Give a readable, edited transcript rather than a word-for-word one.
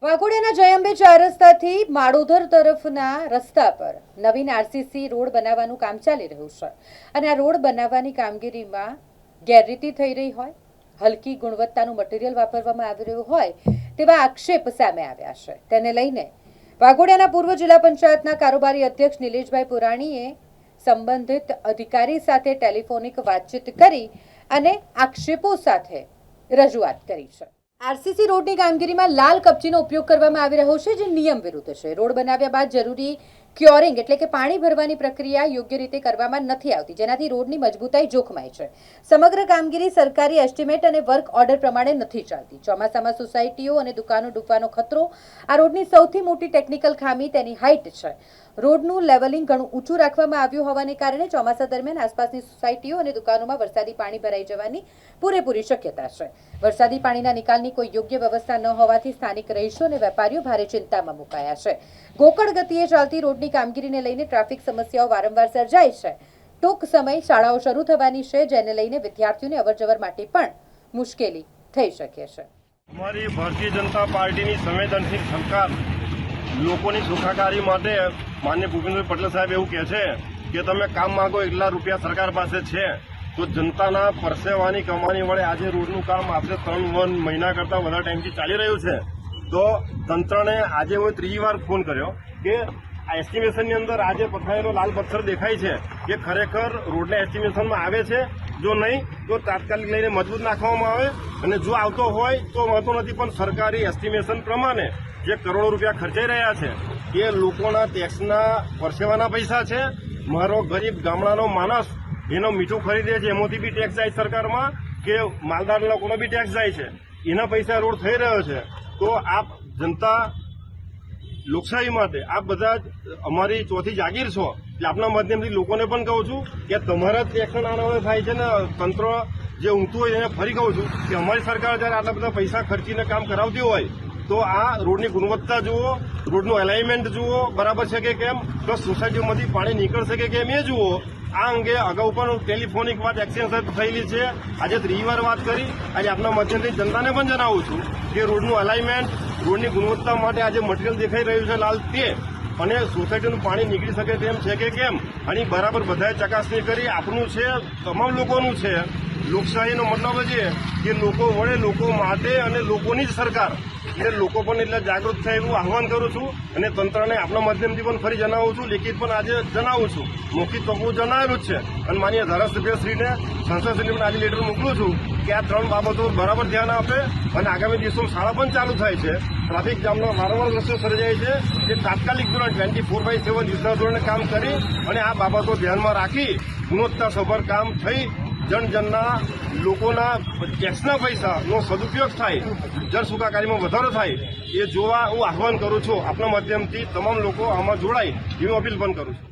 વાઘોડિયાના જયંબે ચાર રસ્તાથી માળોદર તરફના રસ્તા પર નવીન આરસીસી રોડ બનાવવાનું કામ ચાલી રહ્યું છે અને આ રોડ બનાવવાની કામગીરીમાં ગેરરીતિ થઈ રહી હોય, હલકી ગુણવત્તાનું મટીરીયલ વાપરવામાં આવી રહ્યું હોય તેવા આક્ષેપ સામે આવ્યા છે। તેને લઈને વાઘોડિયાના પૂર્વ જિલ્લા પંચાયતના કારોબારી અધ્યક્ષ નિલેશભાઈ પુરાણીએ સંબંધિત અધિકારી સાથે ટેલિફોનિક વાતચીત કરી અને આક્ષેપો સાથે રજૂઆત કરી છે। આરસીસી રોડની કામગીરીમાં લાલ કપચીનો ઉપયોગ કરવામાં આવી રહ્યો છે, જે નિયમ વિરુદ્ધ છે। રોડ બનાવ્યા બાદ જરૂરી ક્યોરિંગ એટલે કે પાણી ભરવાની પ્રક્રિયા યોગ્ય રીતે કરવામાં નથી આવતી, જેનાથી રોડની મજબૂતાઈ જોખમાય છે। સમગ્ર કામગીરી સરકારી એસ્ટિમેટ અને વર્ક ઓર્ડર પ્રમાણે નથી ચાલતી। ચોમાસામાં સોસાયટીઓ અને દુકાનો ડૂબવાનો ખતરો આ રોડની સૌથી મોટી ટેકનિકલ ખામી તેની હાઇટ છે। રોડનું લેવલિંગ ઘણું ઊંચું રાખવામાં આવ્યું હોવાને કારણે ચોમાસા દરમિયાન આસપાસની સોસાયટીઓ અને દુકાનોમાં વરસાદી પાણી ભરાઈ જવાની પૂરેપૂરી શક્યતા છે। વરસાદી પાણીના નિકાલની કોઈ યોગ્ય વ્યવસ્થા ન હોવાથી સ્થાનિક રહીશો અને વેપારીઓ ભારે ચિંતામાં મુકાયા છે। ગોકળ ગતિએ ચાલતી રોડની કામગીરીને લઈને ટ્રાફિક સમસ્યાઓ વારંવાર સર્જાય છે। ટૂંક સમય શાળાઓ શરૂ થવાની છે, જેને લઈને વિદ્યાર્થીઓને અવરજવર માટે પણ મુશ્કેલી થઈ શકે છે। અમારી ભારતીય જનતા પાર્ટીની સંવેદનશીલ સરકાર લોકોની સુખાકારી માટે માનનીય ભૂપેન્દ્રભાઈ પટેલ સાહેબ એવું કહે છે કે તમે કામ માંગો એટલા રૂપિયા સરકાર પાસે છે, તો જનતાના પરસેવાની કમાણી વડે આજે રોડનું કામ આશરે 3 મહિના કરતાં વધારે ટાઈમથી ચાલી રહ્યું છે। તો તંત્રને આજે હું ત્રીજી વાર ફોન કર્યો કે આ એસ્ટિમેશનની અંદર આજે પથરાયેલો લાલ પથ્થર દેખાય છે કે ખરેખર રોડના એસ્ટિમેશનમાં આવે છે, જો નહીં તો તાત્કાલિક લઈને મજબૂત નાખવામાં આવે, અને જો આવતો હોય તો મળતો નથી। પણ સરકારી એસ્ટિમેશન પ્રમાણે જે કરોડો રૂપિયા ખર્ચાઈ રહ્યા છે એ લોકોના ટેક્સના પરસેવાના પૈસા છે। મારો ગરીબ ગામડાનો માણસ એનો મીઠું ખરીદે છે, એમાંથી બી ટેક્સ જાય સરકારમાં, કે માલદાર લોકોનો બી ટેક્સ જાય છે, એના પૈસા રોડ થઈ રહ્યો છે। તો આપ જનતા લોકશાહી માટે આપ બધા અમારી ચોથી જાગીર છો, એટલે આપના માધ્યમથી લોકોને પણ કહું છું કે તમારા ટેક્સના નાણાં થાય છે ને તંત્ર જે ઊંઘતું હોય એને ફરી કહું છું કે અમારી સરકાર જ્યારે આટલા બધા પૈસા ખર્ચીને કામ કરાવતી હોય તો આ રોડની ગુણવત્તા જુઓ, રોડનું એલાઇનમેન્ટ જુઓ બરાબર છે કે કેમ, પ્લસ સોસાયટીઓમાંથી પાણી નીકળશે કે કેમ એ જુઓ। આ અંગે અગાઉ પણ ટેલિફોનિક વાત એક્સચેન્જ થયેલી છે, આજે ત્રીજી વાર વાત કરી। આજે આપના માધ્યમથી જનતાને પણ જણાવું છું કે રોડનું એલાઇનમેન્ટ, રોડની ગુણવત્તા માટે આજે મટીરિયલ દેખાઈ રહ્યું છે લાલ તે, અને સોસાયટીનું પાણી નીકળી શકે તેમ છે કે કેમ, આની બરાબર બધાએ ચકાસણી કરી। આપણું છે, તમામ લોકોનું છે। લોકશાહીનો મતલબ છે કે લોકો વડે, લોકો માટે અને લોકોની જ સરકાર, એટલે લોકો પણ એટલે જાગૃત થાય એવું આહવાન કરું છું। અને તંત્રને આપણા માધ્યમથી પણ ફરી જણાવું છું, લેખિત પણ આજે જણાવું છું, મૌખિક તો હું જણાવેલું જ છે। અને માનીય ધારાસભ્યશ્રીને, સાંસદશ્રીને પણ આજે લેટર મોકલું છું કે આ 3 બાબતો બરાબર ધ્યાન આપે, અને આગામી દિવસોમાં શાળા પણ ચાલુ થાય છે, ટ્રાફિક જામનો વારંવાર દ્રશ્યો સર્જાય છે, તે તાત્કાલિક ધોરણે 24/7 યુદ્ધના ધોરણે કામ કરી અને આ બાબતો ધ્યાનમાં રાખી ગુણવત્તાસભર કામ થઈ જનજનના લોકોના ટેક્સના પૈસાનો સદુપયોગ થાય, જન સુખાકારીમાં વધારો થાય, એ જોવા હું આહવાન કરું છું। આપના માધ્યમથી તમામ લોકો આમાં જોડાય એવી અપીલ પણ કરું છું।